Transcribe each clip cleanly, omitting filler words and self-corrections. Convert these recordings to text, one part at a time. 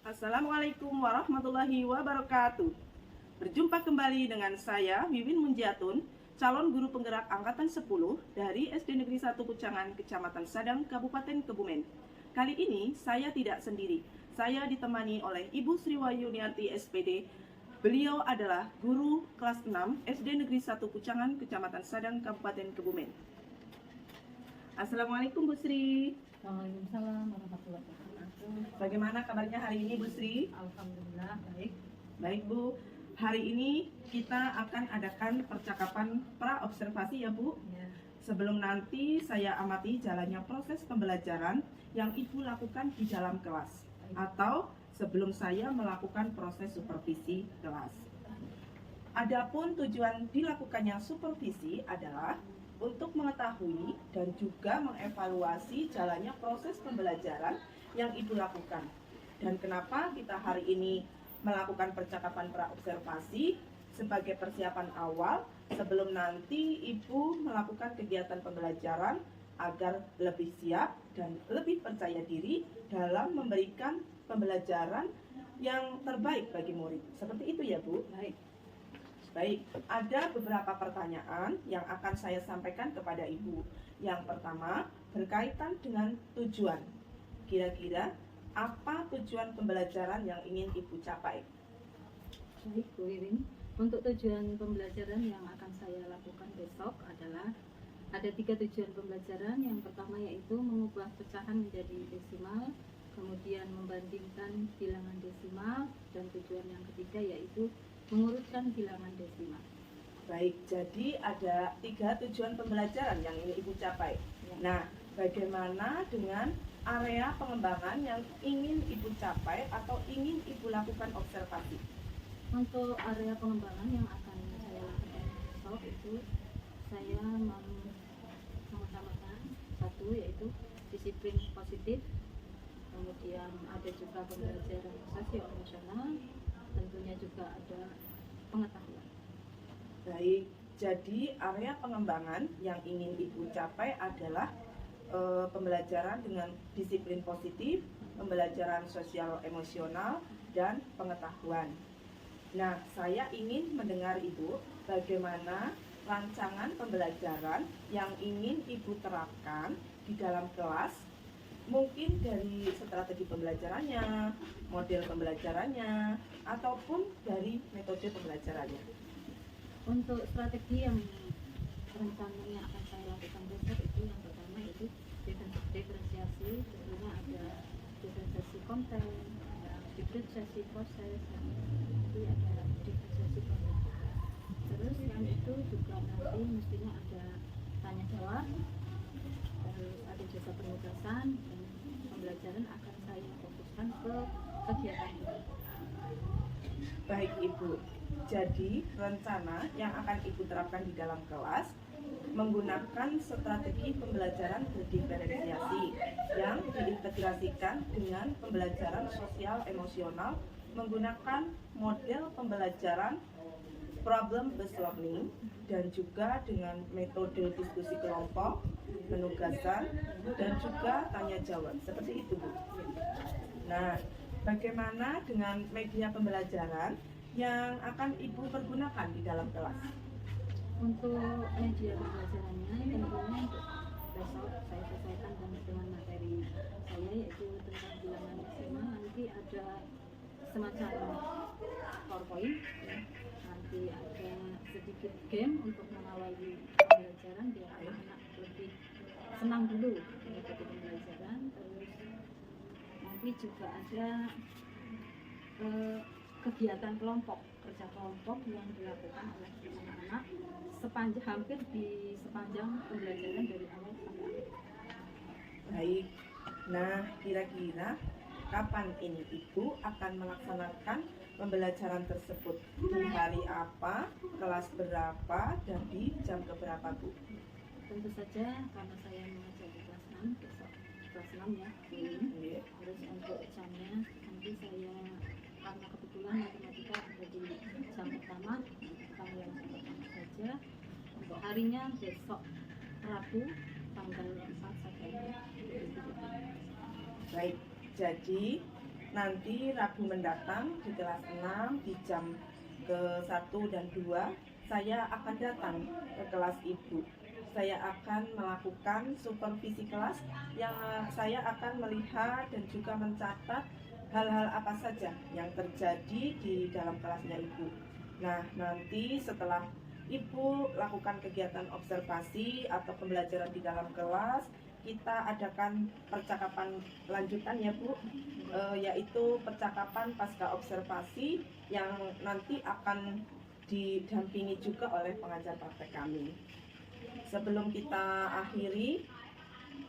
Assalamualaikum warahmatullahi wabarakatuh. Berjumpa kembali dengan saya, Wiwin Munjiatun, calon guru penggerak Angkatan 10 dari SD Negeri 1 Kucangan, Kecamatan Sadang, Kabupaten Kebumen. Kali ini saya tidak sendiri. Saya ditemani oleh Ibu Sriwayuniarti SPD. Beliau adalah guru kelas 6 SD Negeri 1 Kucangan, Kecamatan Sadang, Kabupaten Kebumen. Assalamualaikum Bu Sri. Waalaikumsalam warahmatullahi wabarakatuh. Bagaimana kabarnya hari ini Bu Sri? Alhamdulillah baik. Baik Bu, hari ini kita akan adakan percakapan pra-observasi ya Bu. Ya. Sebelum nanti saya amati jalannya proses pembelajaran yang Ibu lakukan di dalam kelas, atau sebelum saya melakukan proses supervisi kelas. Adapun tujuan dilakukannya supervisi adalah untuk mengetahui dan juga mengevaluasi jalannya proses pembelajaran yang Ibu lakukan. Dan kenapa kita hari ini melakukan percakapan pra-observasi sebagai persiapan awal sebelum nanti Ibu melakukan kegiatan pembelajaran agar lebih siap dan lebih percaya diri dalam memberikan pembelajaran yang terbaik bagi murid. Seperti itu ya Bu? Baik, ada beberapa pertanyaan yang akan saya sampaikan kepada Ibu. Yang pertama, berkaitan dengan tujuan. Kira-kira apa tujuan pembelajaran yang ingin Ibu capai? Baik Bu Wiwin, untuk tujuan pembelajaran yang akan saya lakukan besok adalah ada 3 tujuan pembelajaran. Yang pertama yaitu mengubah pecahan menjadi desimal, kemudian membandingkan bilangan desimal, dan tujuan yang ketiga yaitu mengurutkan bilangan desimal. Baik, jadi ada 3 tujuan pembelajaran yang ingin Ibu capai. Ya. Nah, bagaimana dengan area pengembangan yang ingin Ibu capai atau ingin Ibu lakukan observasi? Untuk area pengembangan yang akan saya lakukan besok itu saya mengutamakan satu yaitu disiplin positif, kemudian ada juga pembelajaran sosio-emosional, tentunya juga ada pengetahuan. Baik, jadi area pengembangan yang ingin Ibu capai adalah pembelajaran dengan disiplin positif, pembelajaran sosial emosional, dan pengetahuan. Nah, saya ingin mendengar Ibu bagaimana rancangan pembelajaran yang ingin Ibu terapkan di dalam kelas, mungkin dari strategi pembelajarannya, model pembelajarannya, ataupun dari metode pembelajarannya. Untuk strategi yang rencananya akan saya lakukan besok itu yang pertama itu diferensiasi, tentunya ada diferensiasi konten, ada diferensiasi proses, dan nanti ada diferensiasi produk. Terus yang itu juga nanti mestinya ada tanya jawab, terus ada juga penugasan, dan pembelajaran akan saya fokuskan ke kegiatan ini. Baik Ibu, jadi rencana yang akan Ibu terapkan di dalam kelas menggunakan strategi pembelajaran berdiferensiasi yang diintegrasikan dengan pembelajaran sosial emosional menggunakan model pembelajaran problem based learning dan juga dengan metode diskusi kelompok, penugasan, dan juga tanya jawab. Seperti itu Bu. Nah, bagaimana dengan media pembelajaran yang akan Ibu pergunakan di dalam kelas? Untuk media pembelajarannya tentunya untuk besok saya sesuaikan dengan materi saya yaitu tentang bilangan desimal. Nanti ada semacam PowerPoint ya. Nanti ada sedikit game untuk mengawali pembelajaran biar anak-anak lebih senang dulu mengikuti pembelajaran. Terus nanti juga ada kegiatan kelompok, kerja kelompok yang dilakukan oleh anak-anak hampir di sepanjang pembelajaran dari awal sampai akhir. Baik, nah kira-kira kapan ini Ibu akan melaksanakan pembelajaran tersebut? Di hari apa, kelas berapa, dan di jam keberapa Bu? Tentu saja karena saya mengajar di kelas 6 besok, kelas 6 ya. Terus untuk jamnya nanti saya karena kebetulan matematika ada di jam pertama, kita mulai jam pertama saja. Untuk harinya besok Rabu tanggal 4 September. Baik, jadi nanti Rabu mendatang di kelas 6 di jam ke-1 dan 2 saya akan datang ke kelas Ibu. Saya akan melakukan supervisi kelas yang saya akan melihat dan juga mencatat hal-hal apa saja yang terjadi di dalam kelasnya Ibu. Nah, nanti setelah Ibu lakukan kegiatan observasi atau pembelajaran di dalam kelas, kita adakan percakapan lanjutan ya Bu, yaitu percakapan pasca observasi yang nanti akan didampingi juga oleh pengajar praktek kami. Sebelum kita akhiri,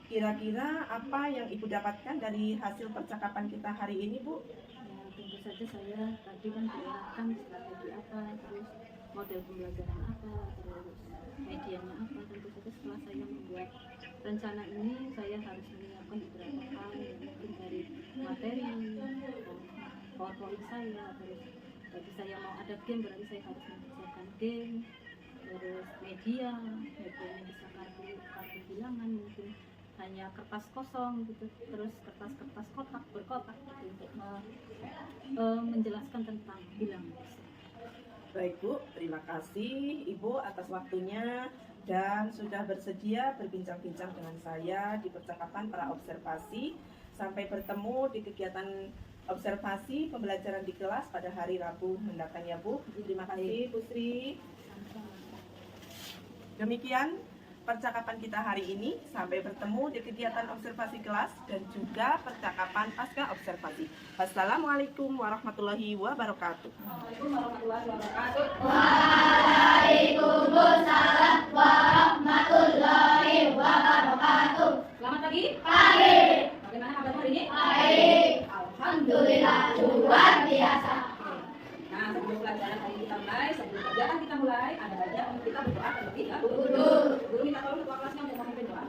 kira-kira apa yang Ibu dapatkan dari hasil percakapan kita hari ini Bu? Ya, tentu saja saya tadi kan diarahkan strategi apa, terus model pembelajaran apa, terus medianya apa. Tentu saja setelah saya membuat rencana ini, saya harus menyiapkan beberapa hal, mungkin dari materi, PowerPoint saya, terus bagi saya mau ada game berarti saya harus mempersiapkan game, terus medianya bisa kartu bilangan, mungkin hanya kertas kosong gitu, terus kertas-kertas kotak berkotak gitu, untuk menjelaskan tentang bilangan. Baik Bu, terima kasih Ibu atas waktunya dan sudah bersedia berbincang-bincang dengan saya di percakapan para observasi. Sampai bertemu di kegiatan observasi pembelajaran di kelas pada hari Rabu mendatang ya Bu. Terima kasih Bu Sri. Demikian percakapan kita hari ini. Sampai bertemu di kegiatan observasi kelas dan juga percakapan pasca observasi. Wassalamualaikum warahmatullahi wabarakatuh. Waalaikumsalam warahmatullahi wabarakatuh. Waalaikumsalam warahmatullahi wabarakatuh. Selamat pagi. Pagi. Bagaimana kabar hari ini? Baik. Alhamdulillah. Alhamdulillah luar biasa. Nah, sebelum pelajaran hari kita mulai, sebelum kegiatan kita mulai, ada baiknya kita berdoa terlebih dahulu. Guru minta tolong ketua kelasnya untuk memimpin doa.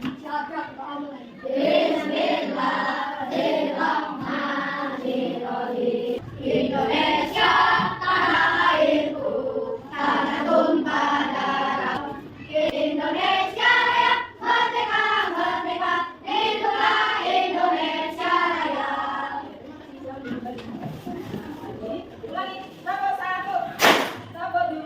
Bismillahirrahmanirrahim. Indonesia tanah airku, tanah tumpah darah. Indonesia raya, merdeka, merdeka, hiduplah Indonesia raya. Ulangi, nomor 1, nomor 2.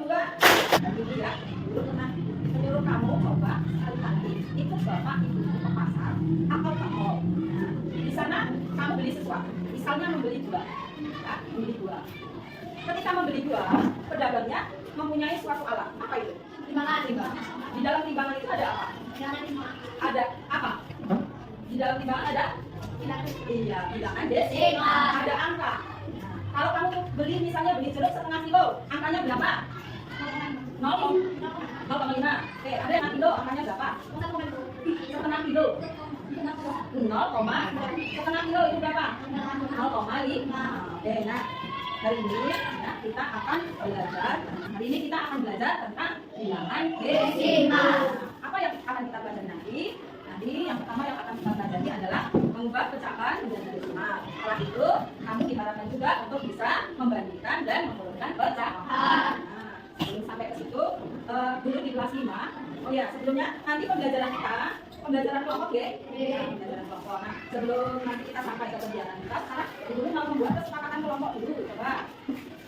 Jadi ya, dulu pernah menyuruh kamu coba sekali-kali ikut bapak ibu ke pasar atau ke mall. Nah, di sana kamu beli sesuatu, misalnya membeli buah, ya, membeli buah. Ketika membeli buah, pedagangnya mempunyai suatu alat. Apa itu? Timbangan. Di dalam timbangan itu ada apa? Ada apa? Di dalam timbangan ada? Iya, bilangan desimal. Ada angka. Nah, kalau kamu beli misalnya beli jeruk setengah kilo, angkanya berapa? 0,5. Oke, ada yang kilo, angkanya berapa? Setengah kilo. 0,setengah kilo itu berapa? 0,5. Oke, nah hari ini ya, kita akan belajar. Hari ini kita akan belajar tentang bilangan desimal. Apa yang akan kita belajar nanti? Nanti yang pertama yang akan kita pelajari adalah mengubah pecahan menjadi desimal. Setelah itu, kamu diharapkan juga untuk bisa membandingkan dan menurunkan pecahan. Nah, sebelum sampai ke situ, dulu di kelas 5. Oh ya, sebelumnya nanti pembelajaran kita, pembelajaran kelompok ya. Pembelajaran kelompok. Nah, sebelum nanti kita sampai ke kegiatan kita, sekarang dulu mau membuat kesepakatan kelompok dulu. Coba.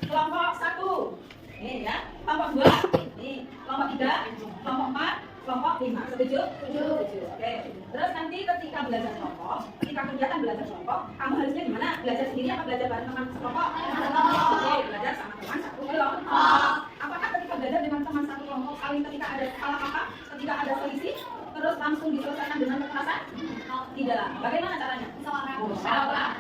Kelompok 1. Nih ya, kelompok 2. Nih, kelompok 3, kelompok 4, kelompok 5. Setuju? Setuju. Oke. Terus nanti ketika belajar kelompok, ketika kegiatan belajar kelompok, kamu harusnya gimana? Belajar sendiri atau belajar bareng teman sekelompok? Oke, belajar sama teman satu kelompok. Apakah ketika belajar dengan teman satu kelompok saling ketika ada salah paham, ketika ada selisih, terus langsung diselesaikan dengan kekerasan? Tidak. Bagaimana caranya? Musyawarah.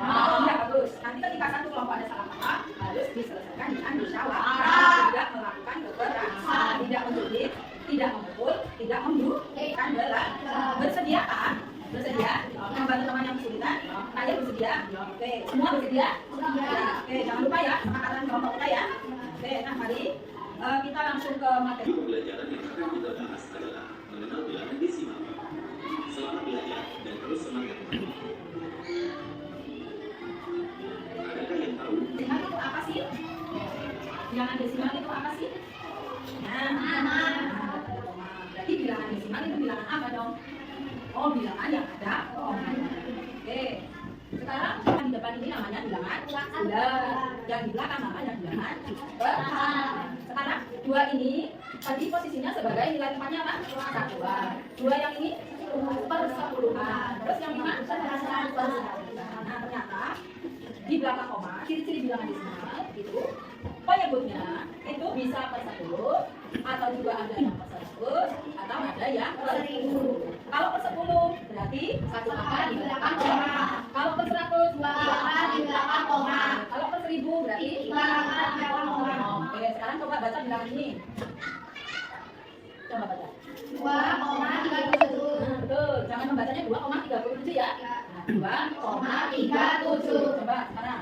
Iya, bagus. Nanti ketika satu kelompok ada salah paham, harus diselesaikan dengan musyawarah. Tidak melakukan kekerasan, tidak menculik, tidak memukul, tidak membunuhkan belah. Bersedia kan? Bersedia? Membantu teman yang kesulitan? Saya bersedia. Oke, semua bersedia? Ya. Oke, jangan lupa ya kesepakatan kelompok kita ya. Oke, nah mari kita langsung ke materi. Pembelajaran yang akan kita bahas adalah mengenal bilangan desimal. Selamat belajar dan terus semangat. Adakah yang tahu? Desimal itu apa sih? Bilangan desimal itu apa sih? Nah, berarti bilangan desimal itu bilangan apa dong? Oh, bilangan yang ada. Oke, sekarang di depan ini namanya bilangan bulan, yang di belakang namanya bilangan persamaan. Sekarang 2 ini tadi posisinya sebagai nilai tempatnya apa? Satuan. 2 yang ini persepuluhan. Terus yang 5 perseratus. Nah ternyata di belakang koma ciri-ciri bilangan desimal itu penyebutnya itu bisa per 10 atau juga ada yang per 100 atau ada yang per 1000. Kalau per 10 berarti satu angka di belakang koma. Kalau per 100 Dua angka di belakang koma. kalau per 1000 berarti Tiga angka di belakang koma. Oke, sekarang coba baca bilangan ini. Coba baca. 2,37. Nah, betul. Jangan membacanya 2,37 ya. Nah, 2,37. Coba sekarang.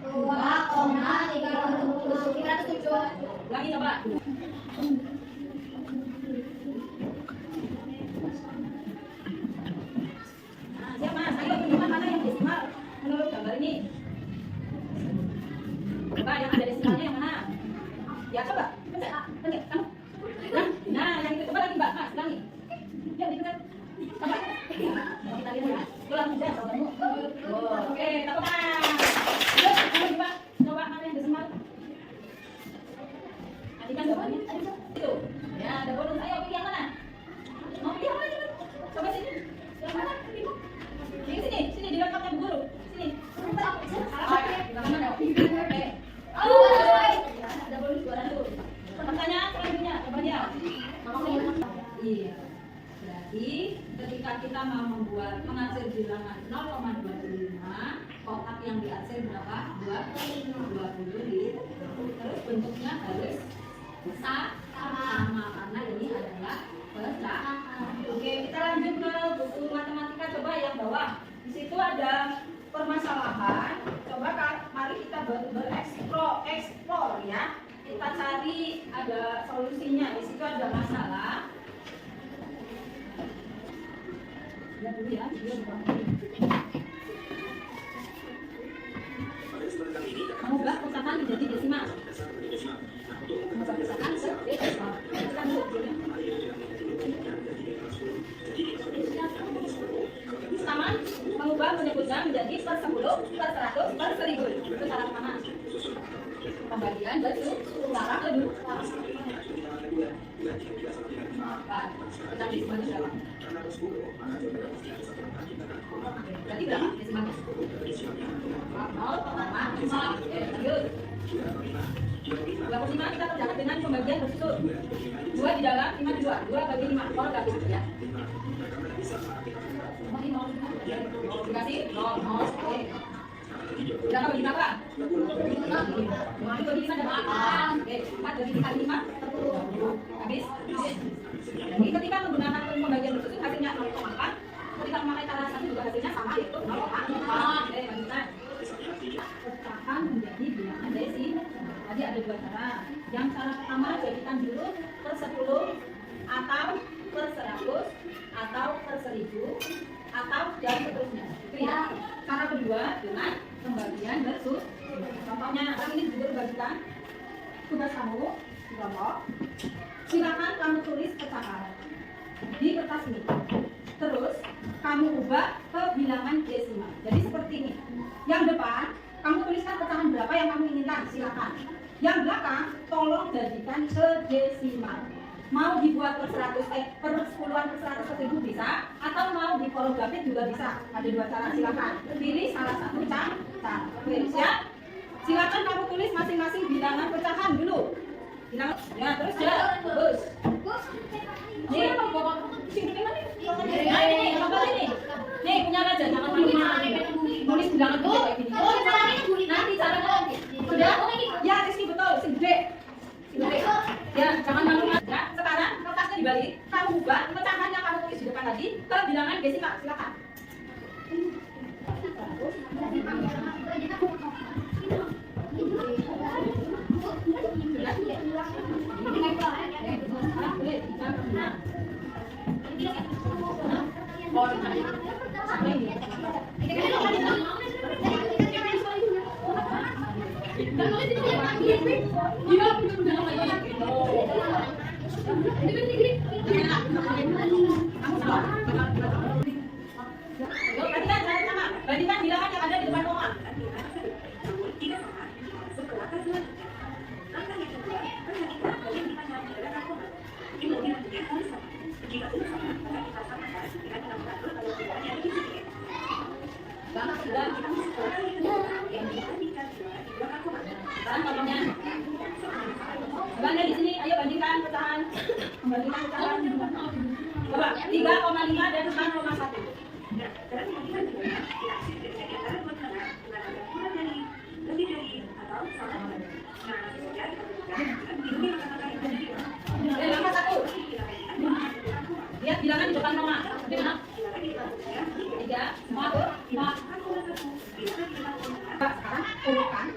2,307. Ulangi coba. Nah, siap Mas. Ayo tunjukkan mana yang desimal menurut gambar ini. Coba yang ada desimalnya yang mana? Ya coba. Pencet. Pencet. Kamu. Nah, yang itu coba lagi Mbak. Mas, ulangi. Yuk dipencet. Coba. Mau kita lihat ya. Ulang saja jawabanmu. Oh, oke, tepuk tangan. Yuk, kamu coba. Coba mana yang desimal. Adikan jawabannya. Itu. Ya, ada bonus. Ayo pilih yang mana? Mau pilih yang mana coba? Coba sini. Yang mana? Yang sini, sini di laptopnya Bu Guru. Sini. Salah di belakang mana? Oke. Oh, ada bonus 200. Pertanyaan selanjutnya, coba dia. Iya. Berarti ketika kita mau membuat mengarsir bilangan 0,25, kotak yang diarsir berapa? 20. Terus bentuknya harus sama karena ini adalah pecahan. Oke, kita lanjut ke buku matematika coba yang bawah. Di situ ada permasalahan. Coba mari kita bereksplor ya. Kita cari ada solusinya. Di situ ada masalah. Lihat dulu ya. Mengubah pecahan menjadi desimal. Mengubah pecahan ke desimal. Kita dulu dulu. Pertama, mengubah menyebutnya menjadi per 10, per 100, per 1000. Itu cara pertama. Pembagian bentuk secara kedua. Kita desimalnya berapa? Berarti berapa desimalnya? 0, pertama, 0. Lanjut. 25 kita kerjakan dengan pembagian bersusun. 2 di dalam, 5 di luar. 2 bagi 5. Kalau gabung ya. Dikasih 0, 0. Oke. Berapa bagi berapa? 5 bagi 5 dapat 4. Oke, 4 bagi 5. Habis? Jadi ketika menggunakan pembagian bersusun hasilnya 0,4. Ketika memakai cara satu juga hasilnya sama yaitu 0,4. Oke, lanjutkan. Pecahan menjadi bilangan desimal. Tadi ada 2 cara. Yang cara pertama jadikan dulu per 10 atau per 100 atau per 1000 atau dan seterusnya. Itu ya. Cara kedua dengan pembagian bersusun. Contohnya kan ini juga dibagikan. Tugas kamu di kelompok. Silakan kamu tulis pecahan di kertas ini. Terus kamu ubah ke bilangan desimal. Jadi seperti ini. Yang depan kamu tuliskan pecahan berapa yang kamu inginkan, silakan. Yang belakang tolong jadikan ke desimal. Mau dibuat per 100, per 10-an, per 100, per 1000 bisa, atau mau di kolom grafik juga bisa. Ada 2 cara, silakan. Pilih salah satu cara. Oke, siap? Silakan kamu tulis masing-masing bilangan pecahan dulu. Bilangan, ya terus ya, terus. Nih, nah ini, coba ini. Nih, punya aja, jangan malu-malu. Tulis bilangan gede kayak gini. Nanti caranya sudah? Ya, Rizky betul, si gede. Ya, jangan malu-malu. Ya, sekarang kertasnya dibalik, kamu ubah pecahan yang kamu tulis di depan tadi ke bilangan desimal, silakan. Bandingkan cara pertama, bandingkan Selanjutnya bilangan yang ada di depan koma. Sekarang contohnya. Bandingkan di sini, ayo bandingkan pecahan. Bandingkan pecahan. Coba 3,5 dan 6,1. Langkah 1. Lihat bilangan di depan koma. Gimana? 3, 4, 5. Sekarang urutkan.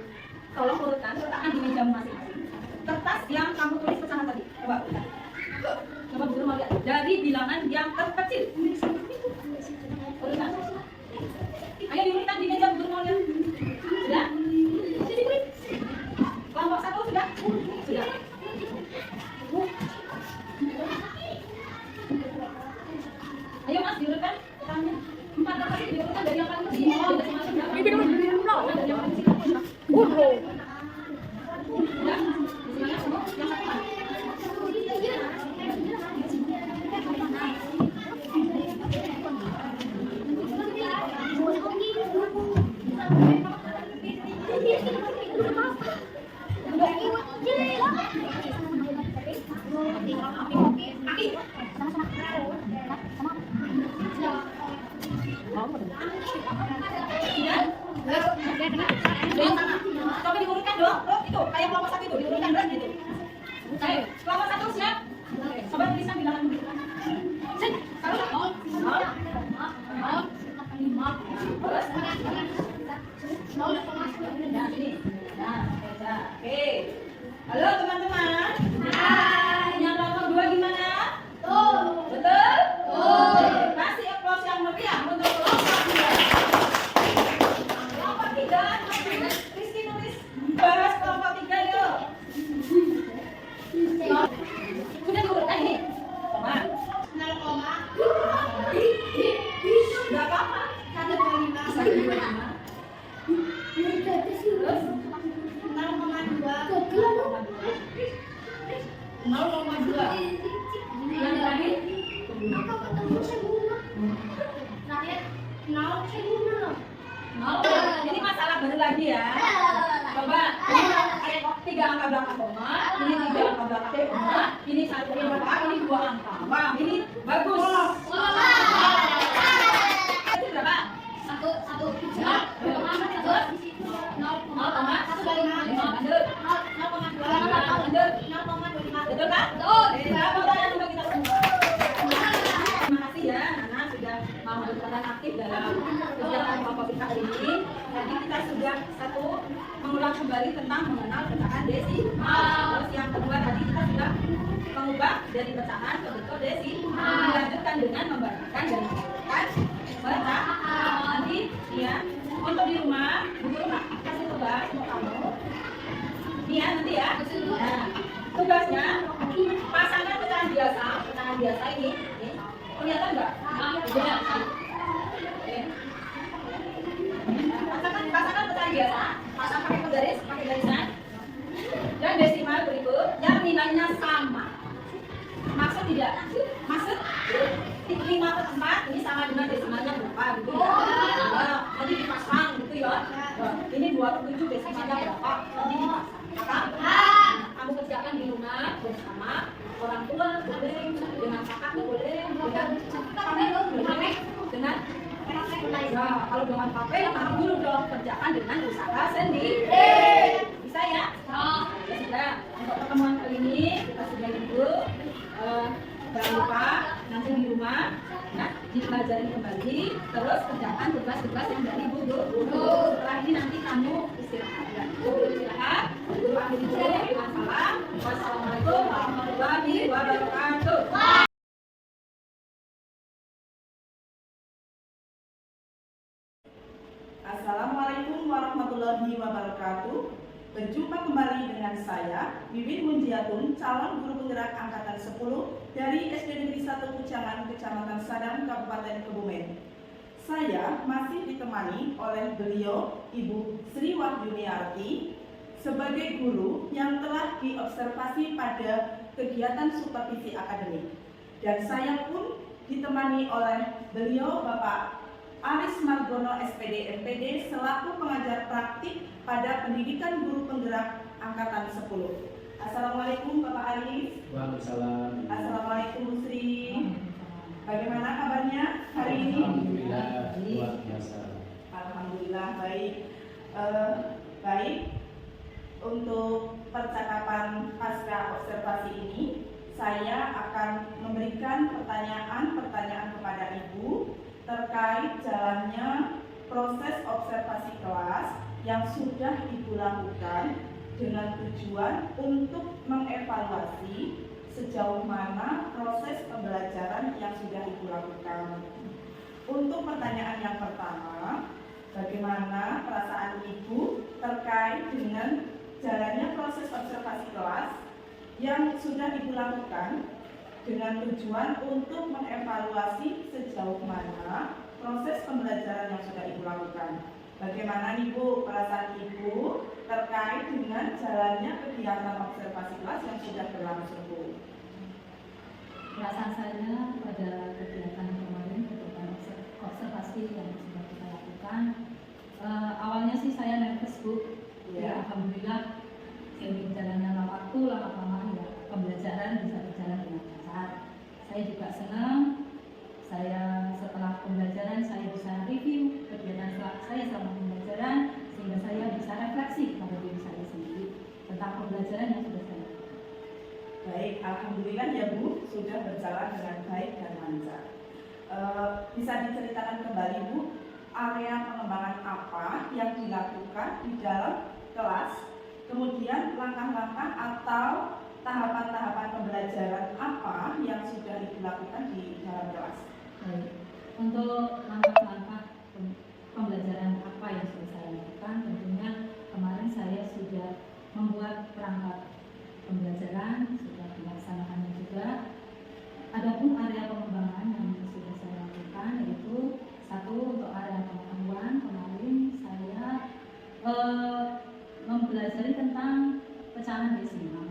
Tolong urutkan, letakkan di meja masing-masing. Kertas yang kamu tulis pecahan tadi. Coba. Coba dulu mau lihat. Dari bilangan yang terkecil. Urutkan. Ayo diurutkan di meja dulu mau lihat. Sudah? Kelompok 1 sudah? Sudah. Ayo Mas diurutkan. 4 terkecil diurutkan dari yang paling kecil. Dari yang paling kecil. Coba diurutkan dong. Oh, itu kayak kelompok 1 itu diurutkan berat gitu. Ayo, kelompok 1 siap. Coba tuliskan bilangan dulu. Set. Terus. Terus. Nah, sini. Nah, oke. Halo teman-teman. Hai. Yang kelompok 2 gimana? Betul? Kasih applause yang meriah untuk kelompok 2. Kelompok 3, Rizky nulis. Bahas kelompok 3 yuk. Sudah diurutkan ini. Koma. 0, Enggak apa-apa. 1,5. Terus 0,2. Yang terakhir? Ini masalah baru lagi ya. Coba ini ada 3 angka belakang koma, ini 3 angka belakang koma, ini 1 angka, ini 2 angka. Wah, ini bagus. Itu berapa? 0,2. Betul kan? Terima kasih ya, Nana sudah mau berperan aktif dalam kegiatan kelompok kita hari ini. Tadi kita sudah mengulang kembali tentang mengenal pecahan desimal. Terus yang kedua tadi kita sudah mengubah dari pecahan ke bentuk desimal. Dilanjutkan dengan membagikan dan mengumpulkan pecahan. Nanti ya, untuk di rumah, Bu Guru kasih tugas untuk kamu. Ini ya nanti ya. Nah, tugasnya pasangkan pecahan biasa ini. Kelihatan nggak? Tidak. Pasangkan pecahan biasa, pasang pakai garisan. Dan desimal berikut yang nilainya sama. Maksud tidak? Maksud 5/4 ini sama dengan desimalnya berapa gitu ya? Nah, nanti dipasang gitu ya. Nah, ini 27 desimalnya berapa? Nanti dipasang. Maka kamu kerjakan di rumah bersama orang tua boleh, dengan kakak boleh, dengan nah, kalau dengan pape kamu dulu dong kerjakan dengan usaha sendiri. Bisa ya? Ya sudah. Untuk pertemuan kali ini kita sudah dulu. Jangan lupa nanti di rumah ya, dipelajari kembali, terus kerjakan tugas-tugas yang dari Bu Guru. Setelah ini nanti kamu istirahat. Ya. Bu Guru istirahat. Bu Guru akhiri dulu dengan salam. Wassalamualaikum warahmatullahi wabarakatuh. Assalamualaikum warahmatullahi wabarakatuh. Berjumpa kembali dengan saya, Wiwin Munjiatun, calon guru penggerak angkatan 10 dari SD Negeri 1 Kucangan, Kecamatan Sadang, Kabupaten Kebumen. saya masih ditemani oleh beliau, Ibu Sri Wahyuniarti, sebagai guru yang telah diobservasi pada kegiatan supervisi akademik. Dan saya pun ditemani oleh beliau, Bapak Aris Margono SPD MPD selaku pengajar praktik pada Pendidikan Guru Penggerak Angkatan 10. Assalamualaikum Bapak Aris. Waalaikumsalam. Assalamualaikum Bu Sri. Bagaimana kabarnya hari ini? Alhamdulillah luar biasa. Alhamdulillah baik. Baik. Untuk percakapan pasca observasi ini, saya akan memberikan pertanyaan-pertanyaan kepada Ibu terkait jalannya proses observasi kelas yang sudah Ibu lakukan dengan tujuan untuk mengevaluasi sejauh mana proses pembelajaran yang sudah Ibu lakukan. Untuk pertanyaan yang pertama, bagaimana perasaan Ibu terkait dengan jalannya proses observasi kelas yang sudah Ibu lakukan dengan tujuan untuk mengevaluasi sejauh mana proses pembelajaran yang sudah Ibu lakukan. Bagaimana Ibu perasaan Ibu terkait dengan jalannya kegiatan observasi kelas yang sudah berlangsung, Bu? Perasaan saya pada kegiatan kemarin, kegiatan observasi yang sudah kita lakukan, awalnya sih saya nervous, Bu. Ya, alhamdulillah seiring berjalannya waktu, lama-lama ya pembelajaran bisa berjalan dengan lancar. Saya juga senang. Saya setelah pembelajaran saya bisa review kegiatan saya selama pembelajaran sehingga saya bisa refleksi pada diri saya sendiri tentang pembelajaran yang sudah saya lakukan. Baik, alhamdulillah ya Bu, sudah berjalan dengan baik dan lancar. Bisa diceritakan kembali Bu, area pengembangan apa yang dilakukan di dalam kelas, kemudian langkah-langkah atau tahapan-tahapan pembelajaran apa yang sudah dilakukan di dalam kelas? Baik. Untuk langkah-langkah pembelajaran apa yang sudah saya lakukan, tentunya kemarin saya sudah membuat perangkat pembelajaran, sudah dilaksanakannya juga. Adapun area pengembangan yang sudah saya lakukan yaitu satu untuk area pengetahuan, kemarin saya mempelajari tentang pecahan desimal,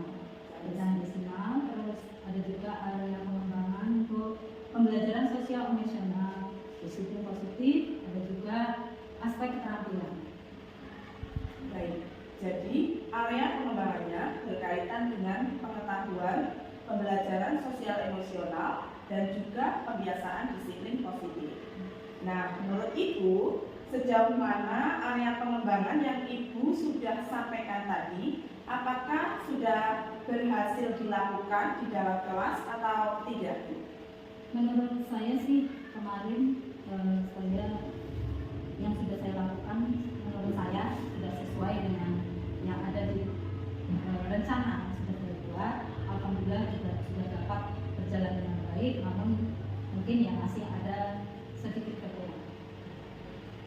terus ada juga area pengembangan untuk pembelajaran sosial emosional, disiplin positif, ada juga aspek keterampilan. Baik, jadi area pengembangannya berkaitan dengan pengetahuan, pembelajaran sosial emosional, dan juga pembiasaan disiplin positif. Nah, menurut Ibu, sejauh mana area pengembangan yang Ibu sudah sampaikan tadi, apakah sudah berhasil dilakukan di dalam kelas atau tidak? Menurut saya sih kemarin saya yang sudah saya lakukan menurut saya sudah sesuai dengan yang ada di rencana yang sudah saya buat. Alhamdulillah sudah dapat berjalan dengan baik, namun mungkin ya masih ada sedikit kekurangan.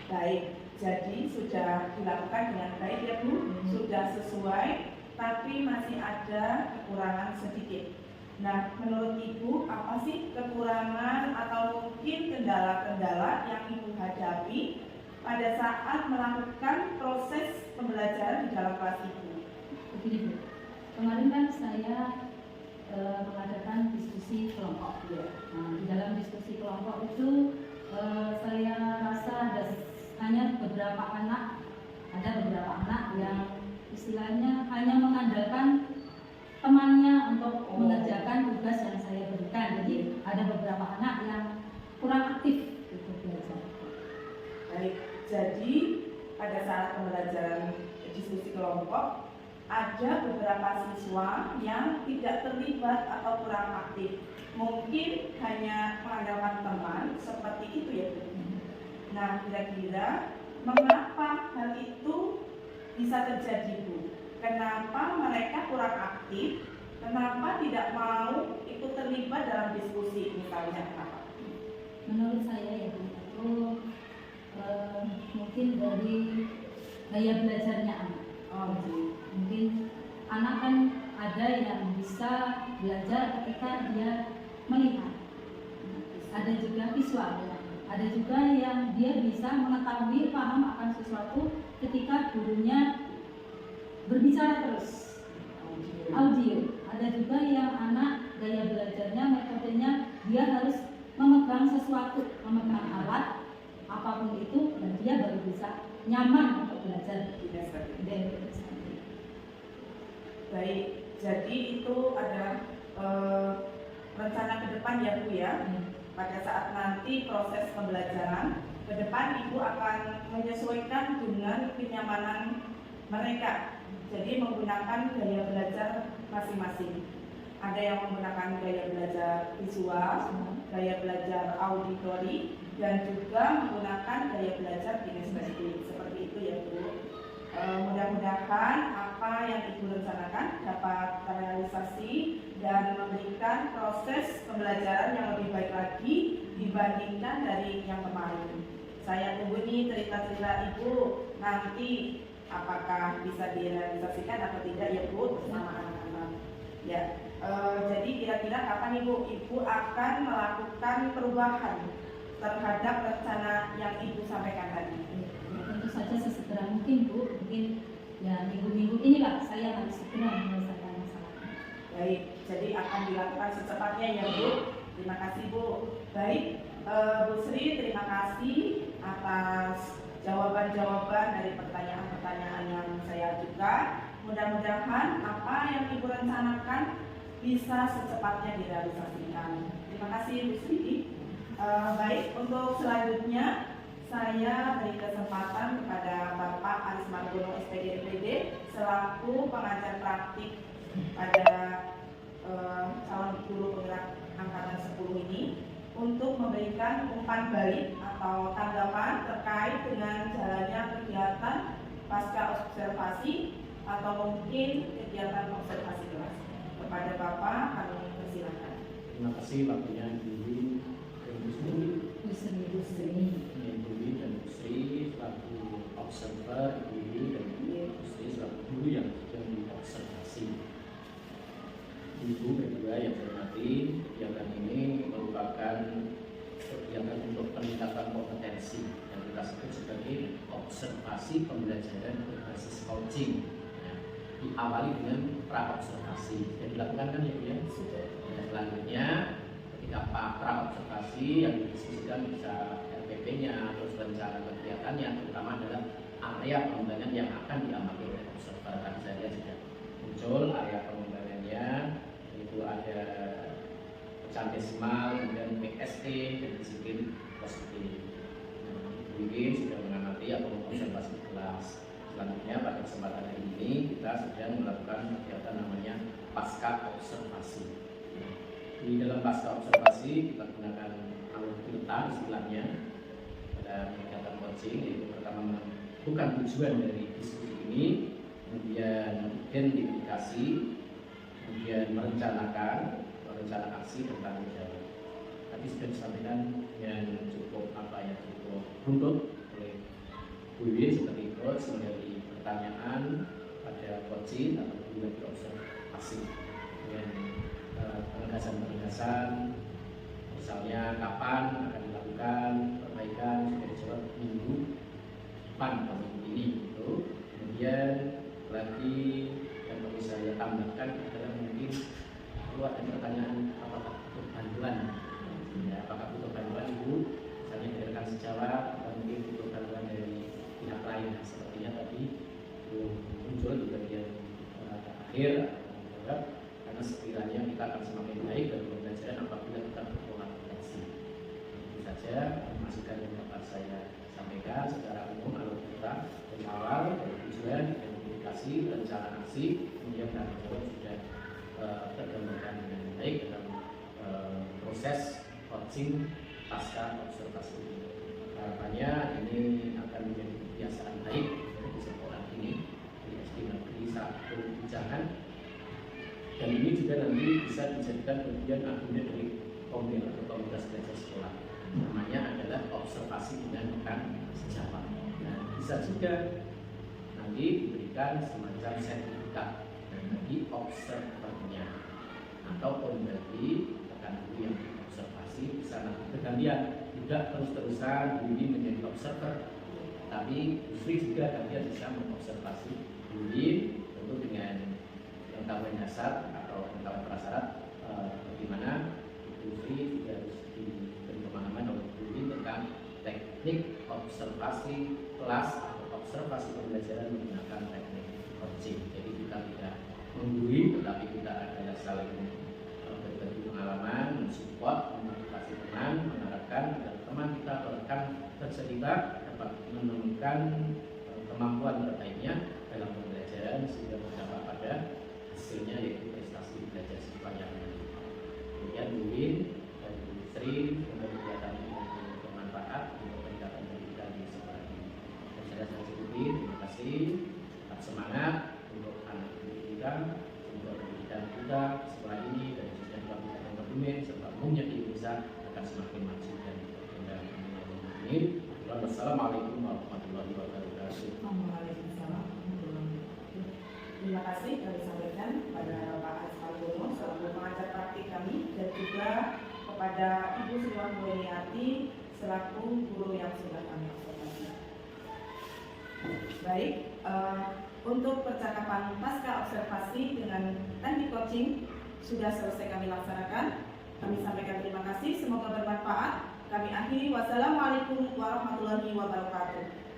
Baik, jadi sudah dilakukan dengan baik ya Bu, sudah sesuai, tapi masih ada kekurangan sedikit. Nah, menurut Ibu, apa sih kekurangan atau mungkin kendala-kendala yang Ibu hadapi pada saat melakukan proses pembelajaran di dalam kelas Ibu? Begini Bu, kemarin kan saya mengadakan diskusi kelompok. Nah, di dalam diskusi kelompok itu saya rasa hanya beberapa anak yang istilahnya hanya mengandalkan temannya untuk mengerjakan tugas yang saya berikan. Jadi ada beberapa anak yang kurang aktif untuk belajar. Baik, jadi pada saat pembelajaran diskusi kelompok ada beberapa siswa yang tidak terlibat atau kurang aktif. Mungkin hanya mengandalkan teman, seperti itu ya Bu. Nah, kira-kira mengapa hal itu bisa terjadi Bu? Kenapa mereka kurang aktif? Kenapa tidak mau ikut terlibat dalam diskusi misalnya? Kenapa? Menurut saya ya Bu, itu mungkin dari gaya belajarnya anak. Mungkin anak kan ada yang bisa belajar ketika dia melihat. Ada juga visual ya. Ada juga yang dia bisa mengetahui, paham akan sesuatu ketika gurunya berbicara terus, audio. Ada juga yang anak gaya belajarnya, metodenya dia harus memegang sesuatu, memegang alat apapun itu, dan dia baru bisa nyaman untuk belajar. Baik, jadi itu ada rencana ke depan ya Bu ya. Pada saat nanti proses pembelajaran ke depan, Ibu akan menyesuaikan dengan kenyamanan mereka. Jadi menggunakan gaya belajar masing-masing. Ada yang menggunakan gaya belajar visual, gaya belajar auditori, dan juga menggunakan gaya belajar kinestetik. Seperti itu ya Bu. Mudah-mudahan apa yang Ibu rencanakan dapat terrealisasi dan memberikan proses pembelajaran yang lebih baik lagi dibandingkan dari yang kemarin. Saya tunggu nih cerita-cerita Ibu nanti apakah bisa direalisasikan atau tidak ya Bu bersama anak-anak. Ya, jadi kira-kira kapan Ibu akan melakukan perubahan terhadap rencana yang Ibu sampaikan tadi? Tentu saja sesegera mungkin Bu, mungkin ya minggu-minggu inilah saya harus segera menyelesaikan masalah. Baik, jadi akan dilakukan secepatnya ya Bu. Terima kasih Bu. Baik, Bu Sri, terima kasih atas jawaban-jawaban dari pertanyaan-pertanyaan yang saya ajukan. Mudah-mudahan apa yang Ibu rencanakan bisa secepatnya direalisasikan. Terima kasih Bu Sri. Baik, untuk selanjutnya saya beri kesempatan kepada Bapak Aris Margono SPD DPD selaku pengajar praktik pada calon guru penggerak angkatan 10 ini untuk memberikan umpan balik atau tanggapan terkait dengan jalannya kegiatan pasca observasi atau mungkin kegiatan observasi kelas. Kepada Bapak kami persilakan. Terima kasih waktunya Ibu Sri dan Bu Sri selaku observer, Ibu dan Bu Sri selaku guru yang sedang diobservasi. Ibu kedua yang saya hormati, kegiatan ini merupakan kegiatan untuk peningkatan kompetensi yang kita sebut sebagai observasi pembelajaran berbasis coaching. Diawali dengan pra-observasi yang dilakukan kan ya Bu ya? Dan selanjutnya ketika pra-observasi yang didiskusikan bisa RPP-nya, terus rencana kegiatannya, terutama adalah area pengembangan yang akan diamati oleh observer. Tadi saya sudah muncul area pengembangannya, itu ada pecahan desimal, kemudian PSE dan disiplin positif. Ibu ini sudah mengamati atau mengobservasi kelas. Selanjutnya pada kesempatan hari ini kita sedang melakukan kegiatan namanya pasca observasi. Di dalam pasca observasi kita gunakan alur filter istilahnya pada kegiatan coaching, yaitu pertama bukan tujuan dari diskusi ini, kemudian identifikasi, kemudian merencanakan aksi dan tanggung jawab. Tadi sudah disampaikan dengan cukup cukup runtut oleh Bu Wiwin seperti itu, dari pertanyaan pada coaching atau juga di observasi dengan penegasan misalnya kapan akan dilakukan perbaikan, sudah dijawab minggu depan atau minggu ini gitu. Kemudian lagi yang perlu saya tambahkan adalah mungkin perlu ada pertanyaan apakah butuh bantuan ya, apakah butuh bantuan Ibu misalnya dari rekan sejawat atau mungkin butuh bantuan dari pihak lain. Nah, sepertinya tadi belum muncul di bagian akhir karena sekiranya kita akan semakin baik dalam pembelajaran apabila kita berkolaborasi. Itu saja masukan yang dapat saya sampaikan secara umum. Kalau kita dari awal dari tujuan, identifikasi, rencana aksi, kemudian tanggung jawab sudah tergambarkan dengan baik dalam proses coaching pasca observasi ini. Harapannya ini akan menjadi kebiasaan baik di sekolah ini di SD Negeri 1 Bujangan. Dan ini juga nanti bisa dijadikan bagian agenda dari komil atau komunitas belajar sekolah. Namanya adalah observasi dengan rekan sejawat. Nah, bisa juga nanti diberikan semacam sertifikat bagi observernya ataupun bagi rekan guru yang observasi di sana bergantian, tidak terus-terusan Wiwin menjadi observer, tapi Sri juga gantian bisa mengobservasi Wiwin tentu dengan pengetahuan dasar atau pengetahuan prasyarat bagaimana Sri juga harus diberi pemahaman oleh Wiwin tentang teknik observasi kelas atau observasi pembelajaran menggunakan teknik coaching. Jadi kita tidak menggurui, tetapi kita adalah saling berbagi pengalaman, mensupport, memotivasi teman, mengarahkan agar teman kita bahkan tercerita dapat menemukan kemampuan terbaiknya dalam pembelajaran sehingga berdampak pada hasilnya yaitu prestasi belajar siswa yang baik. Kemudian Wiwin dan Bu Sri untuk kegiatan ini bermanfaat untuk peningkatan pendidikan di sekolah ini. Dan saya cukupi, terima kasih, tetap semangat untuk anak didik kita, semoga pendidikan kita sekolah ini dan khususnya Kabupaten Kebumen serta umumnya di Indonesia akan semakin maju dan berkembang. Amin. Wassalamualaikum warahmatullahi wabarakatuh. Waalaikumsalam. Terima kasih kami sampaikan kepada Pak Asmal Bono selaku pengajar praktik kami dan juga kepada Ibu Sri Wahyuniati selaku guru yang sudah kami observasi. Baik, untuk percakapan pasca observasi dengan teknik coaching sudah selesai kami laksanakan. Kami sampaikan terima kasih, semoga bermanfaat. Kami akhiri, wassalamualaikum warahmatullahi wabarakatuh.